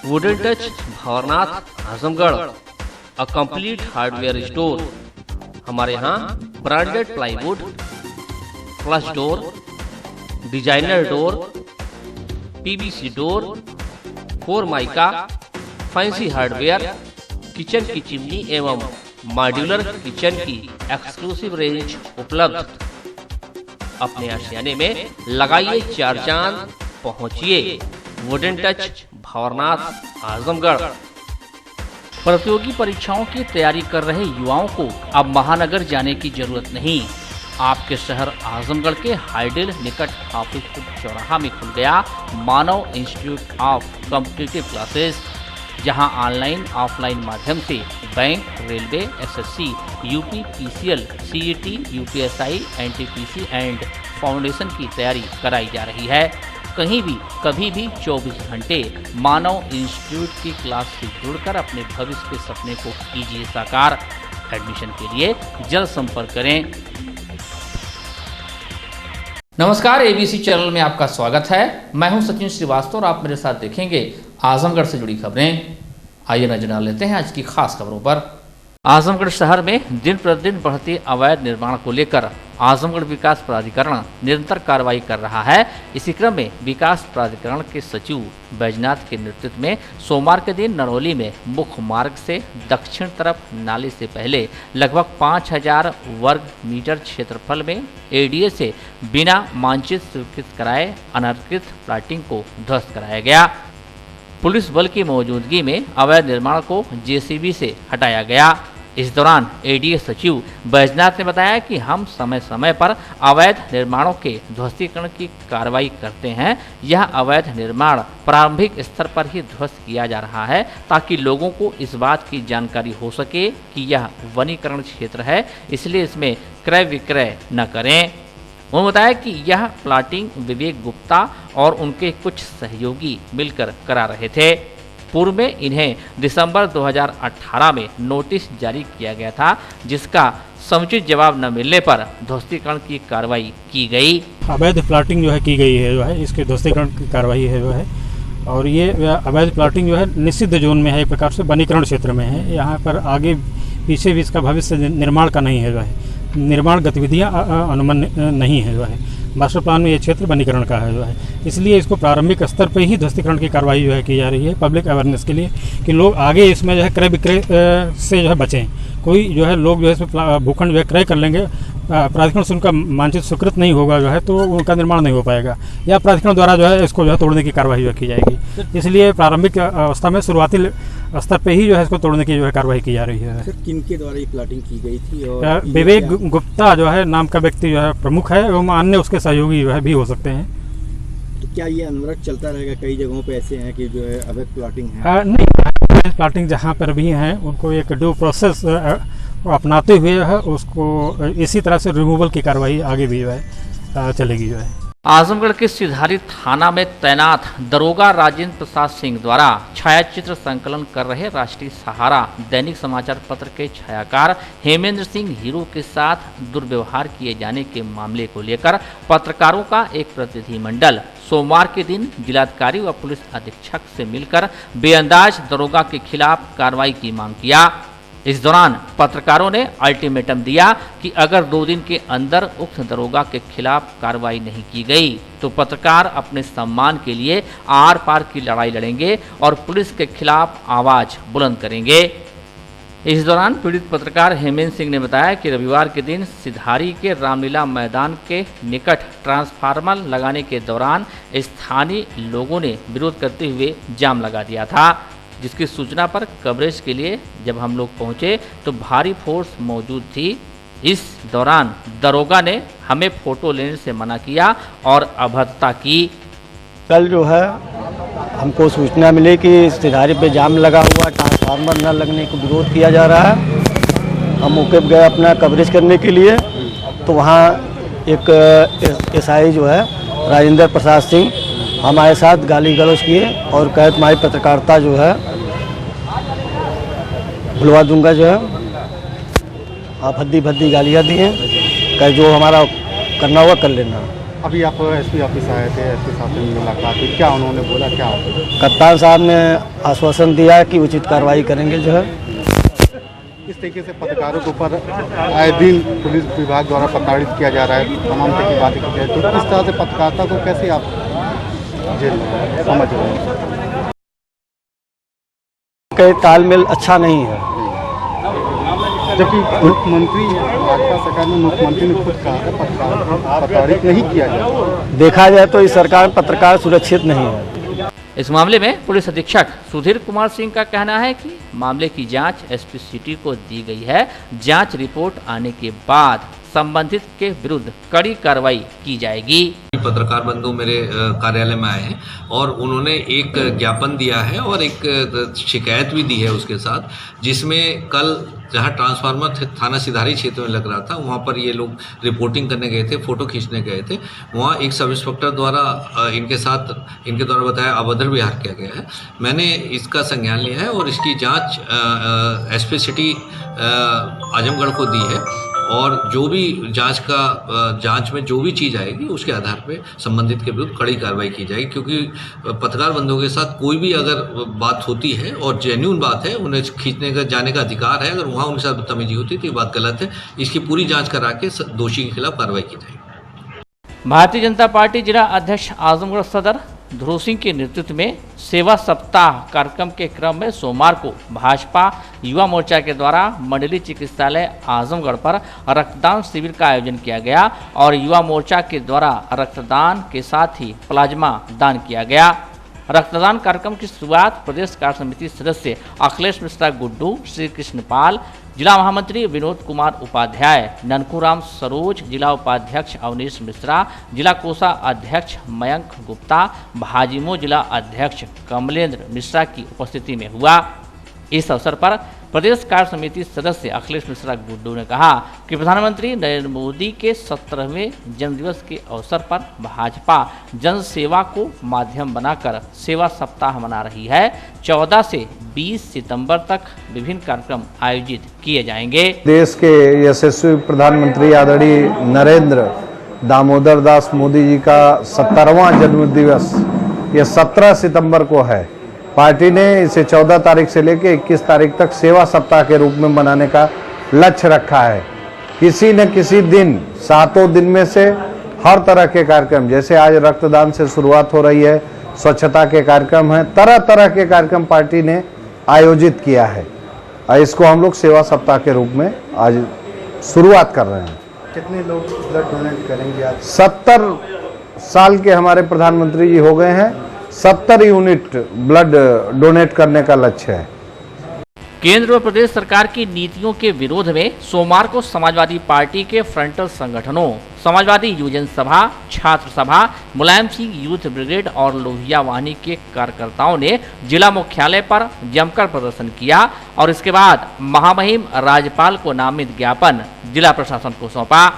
Wooden touch Bhanwarnath Azamgarh, a complete hardware store. हमारे यहाँ branded plywood, flush door, designer door, PVC door, formica, fancy hardware, kitchen की chimney एवं modular kitchen की exclusive range उपलब्ध। अपने आशियाने में लगाइए 4 चांद, पहुंचिए वुडन टच भंवरनाथ आजमगढ़। प्रतियोगी परीक्षाओं की तैयारी कर रहे युवाओं को अब महानगर जाने की जरूरत नहीं। आपके शहर आजमगढ़ के हाईडेल निकट हाफिजपुर चौराहा में खुल गया मानव इंस्टीट्यूट ऑफ कॉम्पिटिटिव क्लासेस, जहां ऑनलाइन ऑफलाइन माध्यम से bank, railway, SSC, UP, PCL, CET, UPSI, NTPC and foundation की तैयारी कराई जा रही है। कहीं भी कभी भी 24 घंटे मानव इंस्टीट्यूट की क्लास से जुड़कर अपने भविष्य के सपने को कीजिए साकार। एडमिशन के लिए जल्द संपर्क करें। नमस्कार, एबीसी चैनल में आपका स्वागत है। मैं हूं सचिन श्रीवास्तव और आप मेरे साथ देखेंगे आजमगढ़ से जुड़ी खबरें। आइए नजर डाल लेते हैं आज की खास खबरों पर। आजमगढ़ शहर में दिन प्रतिदिन बढ़ते अवैध निर्माण को लेकर आजमगढ़ विकास प्राधिकरण निरंतर कार्रवाई कर रहा है। इसी क्रम में विकास प्राधिकरण के सचिव बैजनाथ के नेतृत्व में सोमवार के दिन नरौली में मुख्य मार्ग से दक्षिण तरफ नाले से पहले लगभग 5000 वर्ग मीटर क्षेत्रफल में एडीए से बिना मानचित्र स्वीकृत कराए अनधिकृत प्लाटिंग को ध्वस्त कराया गया। पुलिस बल की मौजूदगी में अवैध निर्माण को जेसीबी से हटाया गया। इस दौरान एडीए सचिव बैजनाथ ने बताया कि हम समय समय पर अवैध निर्माणों के ध्वस्तीकरण की कार्रवाई करते हैं। यह अवैध निर्माण प्रारंभिक स्तर पर ही ध्वस्त किया जा रहा है ताकि लोगों को इस बात की जानकारी हो सके कि यह वनीकरण क्षेत्र है, इसलिए इसमें क्रय विक्रय न करें। उन्होंने बताया कि यह प्लाटिंग विवेक गुप्ता और उनके कुछ सहयोगी मिलकर करा रहे थे। पूर्व में इन्हें दिसंबर 2018 में नोटिस जारी किया गया था, जिसका समुचित जवाब न मिलने पर ध्वस्तीकरण की कार्रवाई की गई। अवैध प्लाटिंग जो है की गई है, जो है इसके ध्वस्तीकरण की कार्रवाई है जो है, और ये अवैध प्लाटिंग जो है निषिद्ध जोन में है, एक प्रकार से वनीकरण क्षेत्र में है। यहाँ पर आगे पीछे भी इसका भविष्य निर्माण का नहीं है, जो है निर्माण गतिविधियाँ अनुमन नहीं है, जो है मास्टर प्लान में ये क्षेत्र वनीकरण का है, जो है इसलिए इसको प्रारंभिक स्तर पर ही ध्वस्तीकरण की कार्रवाई जो है की जा रही है, पब्लिक अवेयरनेस के लिए कि लोग आगे इसमें जो है क्रय विक्रय से जो है बचें। कोई जो है लोग जो है इसमें भूखंड जो है क्रय कर लेंगे, प्राधिकरण से उनका मानचित्र स्वीकृत नहीं होगा, जो है तो उनका निर्माण नहीं हो पाएगा, या प्राधिकरण द्वारा जो है इसको जो है तोड़ने की कार्रवाई जो की जाएगी। इसलिए प्रारंभिक अवस्था में शुरुआती स्तर पे ही जो है इसको तोड़ने की जो है कार्रवाई की जा रही है। सर, किनके द्वारा ये प्लाटिंग की गई थी? और विवेक गुप्ता जो है नाम का व्यक्ति जो है प्रमुख है, एवं अन्य उसके सहयोगी जो है भी हो सकते हैं। तो क्या ये अनवरत चलता रहेगा? कई जगहों पे ऐसे हैं कि जो है अवैध प्लाटिंग है। नहीं, प्लाटिंग जहाँ पर भी हैं उनको एक ड्यू प्रोसेस अपनाते हुए है उसको इसी तरह से रिमूवल की कार्रवाई आगे भी जो है चलेगी। जो है आजमगढ़ के सिधारी थाना में तैनात दरोगा राजेंद्र प्रसाद सिंह द्वारा छायाचित्र संकलन कर रहे राष्ट्रीय सहारा दैनिक समाचार पत्र के छायाकार हेमेंद्र सिंह हीरो के साथ दुर्व्यवहार किए जाने के मामले को लेकर पत्रकारों का एक प्रतिनिधिमंडल सोमवार के दिन जिलाधिकारी व पुलिस अधीक्षक से मिलकर बेअंदाज दरोगा के खिलाफ कार्रवाई की मांग किया। इस दौरान पत्रकारों ने अल्टीमेटम दिया कि अगर 2 दिन के अंदर उक्त दरोगा के खिलाफ कार्रवाई नहीं की गई तो पत्रकार अपने सम्मान के लिए आर पार की लड़ाई लड़ेंगे और पुलिस के खिलाफ आवाज बुलंद करेंगे। इस दौरान पीड़ित पत्रकार हेमेंद्र सिंह ने बताया कि रविवार के दिन सिधारी के रामलीला मैदान के निकट ट्रांसफार्मर लगाने के दौरान स्थानीय लोगों ने विरोध करते हुए जाम लगा दिया था, जिसकी सूचना पर कवरेज के लिए जब हम लोग पहुंचे तो भारी फोर्स मौजूद थी। इस दौरान दरोगा ने हमें फोटो लेने से मना किया और अभद्रता की। कल जो है हमको सूचना मिली कि सिधारी पे जाम लगा हुआ, ट्रांसफार्मर न लगने को विरोध किया जा रहा है। हम मौके पर गए अपना कवरेज करने के लिए, तो वहाँ एक एसआई जो है राजेंद्र प्रसाद सिंह हमारे साथ गाली गलौज किए और कहे तुम्हारी पत्रकारिता जो है भुलवा दूंगा, जो है आप भद्दी गालियाँ दी हैं, कहे जो हमारा करना होगा कर लेना। अभी आप एसपी ऑफिस आए थे, एसपी साहब से मुलाकात हुई, क्या उन्होंने बोला, क्या कप्तान साहब ने आश्वासन दिया है कि उचित कार्रवाई करेंगे जो है। इस तरीके से पत्रकारों के ऊपर आए दिन पुलिस विभाग द्वारा प्रताड़ित किया जा रहा है, तमाम तरह की बातें की जाए, तो इस तरह से पत्रकारिता को कैसे आप समझ रहे हैं? कई तालमेल अच्छा नहीं है, जबकि मुख्यमंत्री, भाजपा सरकार में मुख्यमंत्री ने खुद कहा है पत्रकारों को प्रताड़ित नहीं किया जाए। देखा जाए तो इस सरकार में पत्रकार सुरक्षित नहीं है। इस मामले में पुलिस अधीक्षक सुधीर कुमार सिंह का कहना है कि मामले की जांच एसपी सिटी को दी गई है। जांच रिपोर्ट आने के बाद संबंधित के विरुद्ध कड़ी कार्रवाई की जाएगी। पत्रकार बंधु मेरे कार्यालय में आए हैं और उन्होंने एक ज्ञापन दिया है और एक शिकायत भी दी है उसके साथ, जिसमें कल जहां ट्रांसफार्मर थाना सिधारी क्षेत्र में लग रहा था, वहां पर ये लोग रिपोर्टिंग करने गए थे, फोटो खींचने गए थे। वहां एक सब इंस्पेक्टर द्वारा इनके द्वारा बताया अभद्र व्यवहार किया गया है। मैंने इसका संज्ञान लिया है और इसकी जांच एसपी सिटी आजमगढ़ को दी है और जो भी जांच में जो भी चीज़ आएगी उसके आधार पे संबंधित के विरुद्ध कड़ी कार्रवाई की जाएगी, क्योंकि पत्रकार बंधुओं के साथ कोई भी अगर बात होती है और जेन्युइन बात है, उन्हें खींचने का जाने का अधिकार है, अगर वहाँ उनके साथ बदतमीजी होती है तो ये बात गलत है। इसकी पूरी जाँच करा के दोषी के खिलाफ कार्रवाई की जाएगी। भारतीय जनता पार्टी जिला अध्यक्ष आजमगढ़ सदर ध्रुव सिंह के नेतृत्व में सेवा सप्ताह कार्यक्रम के क्रम में सोमवार को भाजपा युवा मोर्चा के द्वारा मंडलीय चिकित्सालय आजमगढ़ पर रक्तदान शिविर का आयोजन किया गया और युवा मोर्चा के द्वारा रक्तदान के साथ ही प्लाज्मा दान किया गया। रक्तदान कार्यक्रम की शुरुआत प्रदेश कार्य समिति सदस्य अखिलेश मिश्रा गुड्डू, श्री कृष्णपाल, जिला महामंत्री विनोद कुमार उपाध्याय, ननकूराम सरोज, जिला उपाध्यक्ष अवनीश मिश्रा, जिला कोषा अध्यक्ष मयंक गुप्ता, भाजिमो जिला अध्यक्ष कमलेंद्र मिश्रा की उपस्थिति में हुआ। इस अवसर पर प्रदेश कार्य समिति सदस्य अखिलेश मिश्रा गुड्डू ने कहा कि प्रधानमंत्री नरेंद्र मोदी के 17वें जन्मदिवस के अवसर पर भाजपा जन सेवा को माध्यम बनाकर सेवा सप्ताह मना रही है। 14 से 20 सितंबर तक विभिन्न कार्यक्रम आयोजित किए जाएंगे। देश के यशस्वी प्रधानमंत्री आदरणीय नरेंद्र दामोदर दास मोदी जी का 17वां जन्मदिवस ये 17 सितंबर को है। पार्टी ने इसे 14 तारीख से लेकर 21 तारीख तक सेवा सप्ताह के रूप में मनाने का लक्ष्य रखा है। किसी न किसी दिन, 7 दिन में से हर तरह के कार्यक्रम, जैसे आज रक्तदान से शुरुआत हो रही है, स्वच्छता के कार्यक्रम हैं, तरह तरह के कार्यक्रम पार्टी ने आयोजित किया है और इसको हम लोग सेवा सप्ताह के रूप में आज शुरुआत कर रहे हैं। कितने लोग ब्लड डोनेट करेंगे आज? 70 साल के हमारे प्रधानमंत्री जी हो गए हैं। 70 यूनिट ब्लड डोनेट करने का लक्ष्य है। केंद्र व प्रदेश सरकार की नीतियों के विरोध में सोमवार को समाजवादी पार्टी के फ्रंटल संगठनों समाजवादी युवजन सभा, छात्र सभा, मुलायम सिंह यूथ ब्रिगेड और लोहिया वाहिनी के कार्यकर्ताओं ने जिला मुख्यालय पर जमकर प्रदर्शन किया और इसके बाद महामहिम राज्यपाल को नामित ज्ञापन जिला प्रशासन को सौंपा।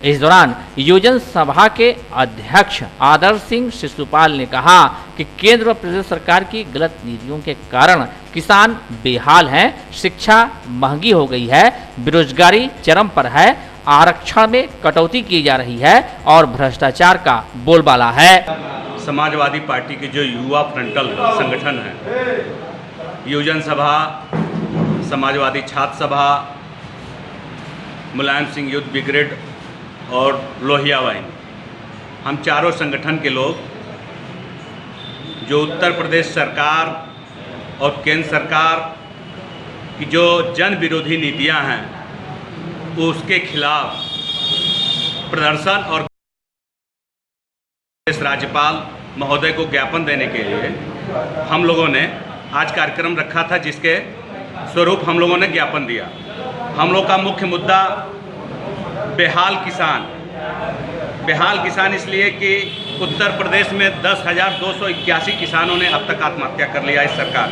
इस दौरान योजन सभा के अध्यक्ष आदर्श सिंह शिशुपाल ने कहा कि केंद्र व प्रदेश सरकार की गलत नीतियों के कारण किसान बेहाल हैं, शिक्षा महंगी हो गई है, बेरोजगारी चरम पर है, आरक्षण में कटौती की जा रही है और भ्रष्टाचार का बोलबाला है। समाजवादी पार्टी के जो युवा फ्रंटल संगठन है, योजन सभा, समाजवादी छात्र सभा, मुलायम सिंह यूथ ब्रिगेड और लोहिया वाहिनी, हम चारों संगठन के लोग जो उत्तर प्रदेश सरकार और केंद्र सरकार की जो जन विरोधी नीतियां हैं उसके खिलाफ प्रदर्शन और राज्यपाल महोदय को ज्ञापन देने के लिए हम लोगों ने आज कार्यक्रम रखा था, जिसके स्वरूप हम लोगों ने ज्ञापन दिया। हम लोग का मुख्य मुद्दा बेहाल किसान इसलिए कि उत्तर प्रदेश में 10,281 किसानों ने अब तक आत्महत्या कर लिया। इस सरकार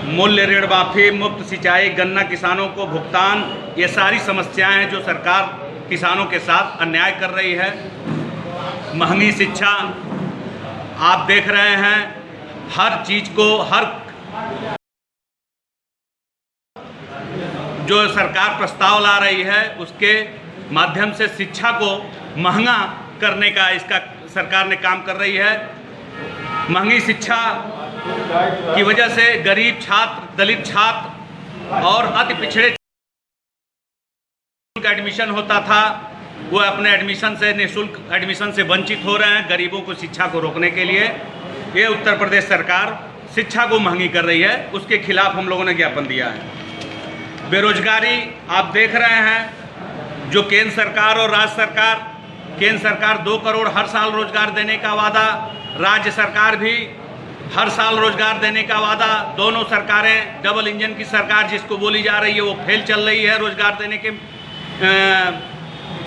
मूल्य ऋण माफी, मुफ्त सिंचाई, गन्ना किसानों को भुगतान, ये सारी समस्याएं हैं जो सरकार किसानों के साथ अन्याय कर रही है। महंगी शिक्षा आप देख रहे हैं, हर चीज़ को, हर जो सरकार प्रस्ताव ला रही है उसके माध्यम से शिक्षा को महंगा करने का इसका सरकार ने काम कर रही है। महंगी शिक्षा की वजह से गरीब छात्र, दलित छात्र और अति पिछड़े का एडमिशन होता था, वो अपने एडमिशन से, निःशुल्क एडमिशन से वंचित हो रहे हैं। गरीबों को शिक्षा को रोकने के लिए ये उत्तर प्रदेश सरकार शिक्षा को महंगी कर रही है, उसके खिलाफ हम लोगों ने ज्ञापन दिया है। बेरोजगारी आप देख रहे हैं, जो केंद्र सरकार और राज्य सरकार, केंद्र सरकार 2 करोड़ हर साल रोजगार देने का वादा, राज्य सरकार भी हर साल रोजगार देने का वादा, दोनों सरकारें डबल इंजन की सरकार जिसको बोली जा रही है वो फेल चल रही है रोजगार देने के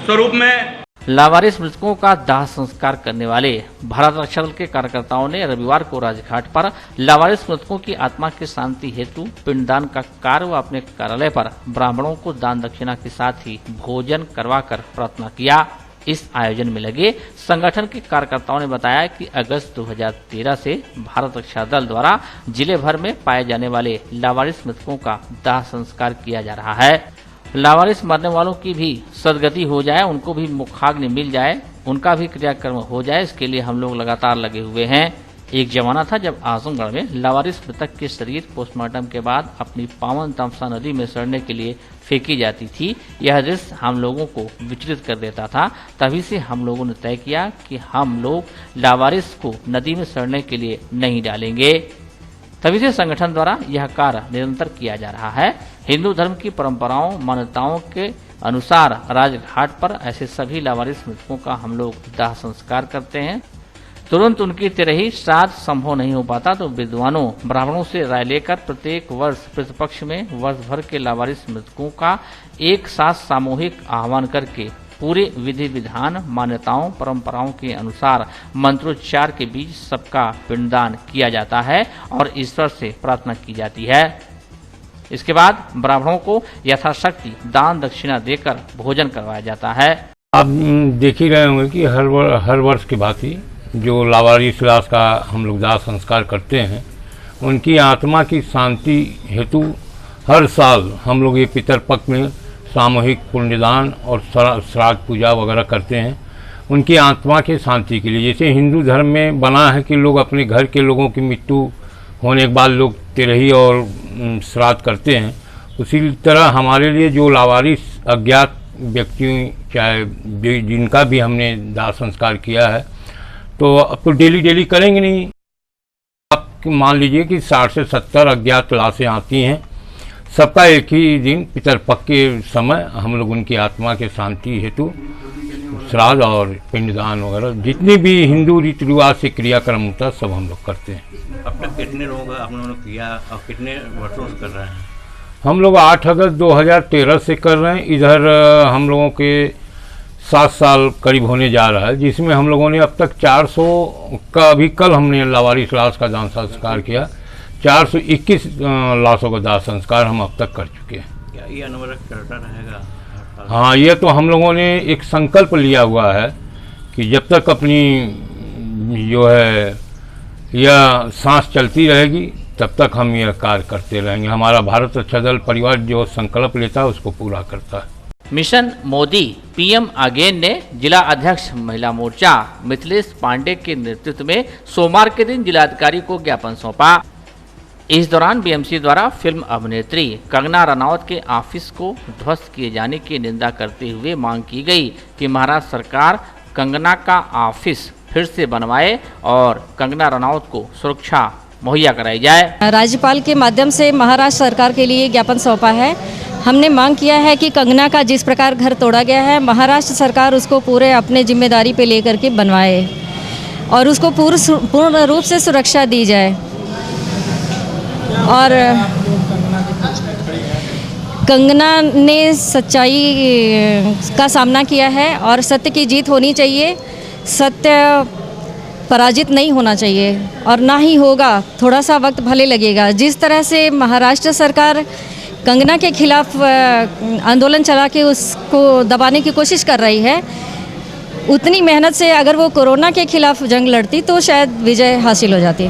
स्वरूप में। लावारिस मृतकों का दाह संस्कार करने वाले भारत रक्षा दल के कार्यकर्ताओं ने रविवार को राजघाट पर लावारिस मृतकों की आत्मा की शांति हेतु पिंडदान का कार्य व अपने कार्यालय पर ब्राह्मणों को दान दक्षिणा के साथ ही भोजन करवाकर प्रार्थना किया। इस आयोजन में लगे संगठन के कार्यकर्ताओं ने बताया कि अगस्त 2013 से भारत रक्षा दल द्वारा जिले भर में पाए जाने वाले लावारिस मृतकों का दाह संस्कार किया जा रहा है। लावारिस मरने वालों की भी सदगति हो जाए, उनको भी मुखाग्नि मिल जाए, उनका भी क्रियाकर्म हो जाए, इसके लिए हम लोग लगातार लगे हुए हैं। एक जमाना था जब आजमगढ़ में लावारिस मृतक के शरीर पोस्टमार्टम के बाद अपनी पावन तमसा नदी में सड़ने के लिए फेंकी जाती थी। यह दृश्य हम लोगों को विचलित कर देता था। तभी से हम लोगों ने तय किया कि हम लोग लावारिस को नदी में सड़ने के लिए नहीं डालेंगे। तभी से संगठन द्वारा यह कार्य निरंतर किया जा रहा है। हिंदू धर्म की परंपराओं मान्यताओं के अनुसार राजघाट पर ऐसे सभी लावारिस मृतकों का हम लोग दाह संस्कार करते हैं। तुरंत उनकी तिरही श्राद्ध संभव नहीं हो पाता तो विद्वानों ब्राह्मणों से राय लेकर प्रत्येक वर्ष प्रतिपक्ष में वर्ष भर के लावारिस मृतकों का एक साथ सामूहिक आह्वान करके पूरे विधि विधान मान्यताओं परंपराओं के अनुसार मंत्रोच्चार के बीच सबका पिंडदान किया जाता है और ईश्वर से प्रार्थना की जाती है। इसके बाद ब्राह्मणों को यथाशक्ति दान दक्षिणा देकर भोजन करवाया जाता है। आप देख ही रहे होंगे कि हर वर्ष की भांति जो लावारिस लाश का हम लोग दाह संस्कार करते हैं, उनकी आत्मा की शांति हेतु हर साल हम लोग ये पितरपक्ष में सामूहिक पुण्यदान और श्राद्ध पूजा वगैरह करते हैं उनकी आत्मा के शांति के लिए। जैसे हिंदू धर्म में बना है कि लोग अपने घर के लोगों की मृत्यु होने के बाद लोग तिरही और श्राद्ध करते हैं, उसी तरह हमारे लिए जो लावारिस अज्ञात व्यक्ति चाहे जिनका भी हमने दाह संस्कार किया है, तो अब तो डेली करेंगे नहीं। आप मान लीजिए कि 60 से 70 अज्ञात लाशें आती हैं, सबका एक ही दिन पितरपक्ष के समय हम लोग उनकी आत्मा के शांति हेतु श्राद्ध और पिंडदान वगैरह जितनी भी हिंदू रीति रिवाज से क्रियाक्रम होता है सब हम लोग करते हैं। अब तक कितने लोगों का आप लोगों ने किया और कितने वर्षों से कर रहे हैं? हम लोग 8 अगस्त 2013 से कर रहे हैं। इधर हम लोगों के 7 साल करीब होने जा रहा है, जिसमें हम लोगों ने अब तक 400 का, अभी कल हमने लावारिस लाश का दाह संस्कार किया, 421 लाशों का दाह संस्कार हम अब तक कर चुके हैं। क्या ये अनवरत चलता रहेगा? हाँ, ये तो हम लोगों ने एक संकल्प लिया हुआ है कि जब तक अपनी जो है यह सांस चलती रहेगी तब तक हम यह कार्य करते रहेंगे। हमारा भारत रक्षा दल परिवार जो संकल्प लेता है उसको पूरा करता है। मिशन मोदी पीएम अगेन ने जिला अध्यक्ष महिला मोर्चा मिथिलेश पांडे के नेतृत्व में सोमवार के दिन जिलाधिकारी को ज्ञापन सौंपा। इस दौरान बीएमसी द्वारा फिल्म अभिनेत्री कंगना रनौत के ऑफिस को ध्वस्त किए जाने की निंदा करते हुए मांग की गई कि महाराष्ट्र सरकार कंगना का ऑफिस फिर से बनवाए और कंगना रनौत को सुरक्षा मुहैया कराई जाए। राज्यपाल के माध्यम से महाराष्ट्र सरकार के लिए ज्ञापन सौंपा है। हमने मांग किया है कि कंगना का जिस प्रकार घर तोड़ा गया है, महाराष्ट्र सरकार उसको पूरे अपने जिम्मेदारी पे लेकर के बनवाए और उसको पूर्ण रूप से सुरक्षा दी जाए। और कंगना ने सच्चाई का सामना किया है और सत्य की जीत होनी चाहिए। सत्य पराजित नहीं होना चाहिए और ना ही होगा, थोड़ा सा वक्त भले लगेगा। जिस तरह से महाराष्ट्र सरकार कंगना के खिलाफ आंदोलन चला के उसको दबाने की कोशिश कर रही है, उतनी मेहनत से अगर वो कोरोना के खिलाफ जंग लड़ती तो शायद विजय हासिल हो जाती।